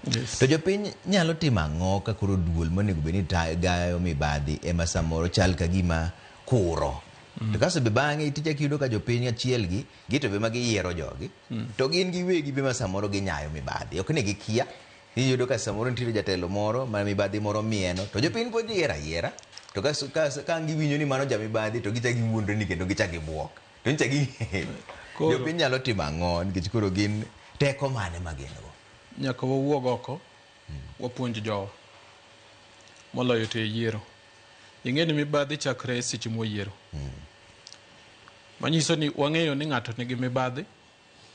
timo. To jopiny nyalo timo ang'o ka koro duol monego bed ni gayo mibadhi ema samoro chal ka gima kuro. To kaso be bang'e tija kiyudo ka jopiny achiel gi to be ma giyiero jogi to gin giwegi be ma samoro ginyayo mibadhi. Ok ni gikia. Iyudo ka samoro nitiere jatelo moro ma mibadhi moro mieno to jopiny pod yiero ayiera. To ka giwinjo ni mano jamibadhi to gichak giwuondre ni kendo gichak gibuok. To nyicha ging'eyo. Jopiny nyalo timo ang'o nikech koro gin teko mane ma gin go. Nyaka wawuog oko wapuonj jowa moloyo to yiero. Ing'e ni mibadhi chakre seche moyiero. Manyiso ni wang'eyo ni ng'ato nigi mibadhi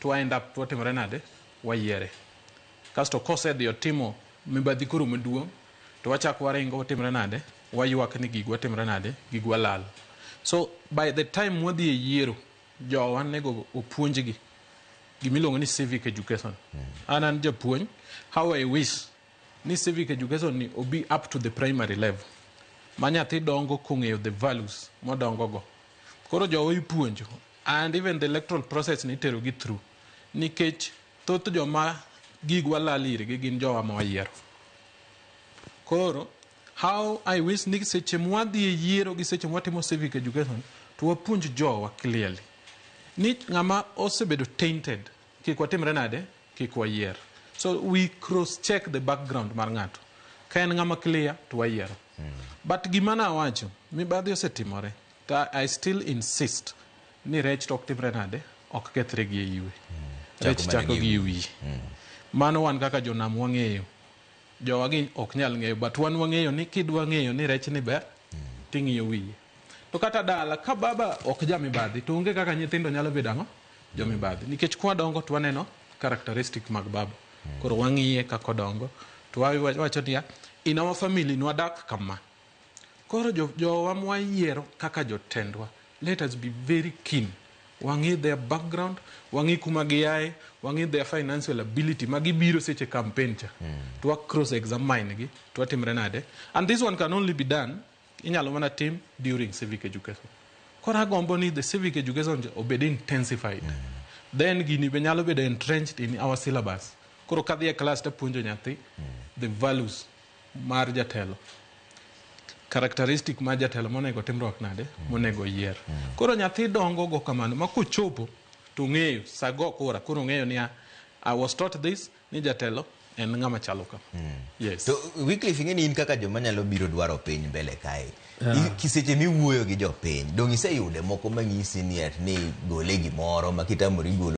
to end up to watimore nade wayiere. Kasto kosedhi otimo mibadhi koro maduong' to wachako waringo watimore nade wayuak ni gigwa timore nade gigwa lal. So by the time wadhi e yiero jowa nego opuonjgi gimiluongo ni civic education. An japuonj, how I wish ni civic education ni obi up to the primary level. Ma nyathi dongo kong'eyo the values modongo go. Koro jowa ipuonjo and even the electoral process ni itero gi through. Nikech thoth joma gigwa lal irgi gin jowa ma wayiero. Koro how I wish ni seche mwadhi e yiero gi seche mwatimo civic education to wapuonj jowa clearly. Ni ng'ama osebedo tainted kik watimre nade kik wayier. So we cross check the background mar ng'ato. Ka en ng'ama clear to wayiero. But gima nawacho mibadhi osetimore. I still insist ni rech tok timre nade ok kethre gi e iwe. Rech chako gi iwi. Mano wan kaka jonam wang'eyo. Jowa gi ok nyal ng'eyo but wan wang'eyo ni kidwa ng'eyo ni rech ni ber ting'iyo wiye. To kata dala ka baba ok jamibadhi to onge kaka nyithindo nyalo bedo ang'o jamibadhi nikech kwa dongo to waneno characteristic mag baba. Koro wang'iye kako dongo to wacho ni in our family nwadak kama. Koro jowa mwayiero kaka jotendwa, let us be very keen. Wang'i their background, wang'i kuma giyae, wang'i their financial ability, magibiro seche campaign cha. To cross examine gi, to watimre nade. And this one can only be done inyalo mana tim during civic education. Koro agombo ni the civic education obed intensified. Then gini be nyalo bedo entrenched in our syllabus. Koro kadhi e class ta puonjo nyathi the values mar jatelo. Characteristic mar jatelo monego timruok nade monego yier. Koro nyathi dongo go kamano ma kochopo to ng'eyo sago kora koro ng'eyo ni I was taught this ni jatelo en ng'ama chalo ka. Yes. To Wycliffe ing'e ni in kaka joma nyalo biro dwaro piny mbele kae. Kiseche miwuoyo gi jopiny dong' iseyude moko manyisi ni gole gimoro ma kitamori golo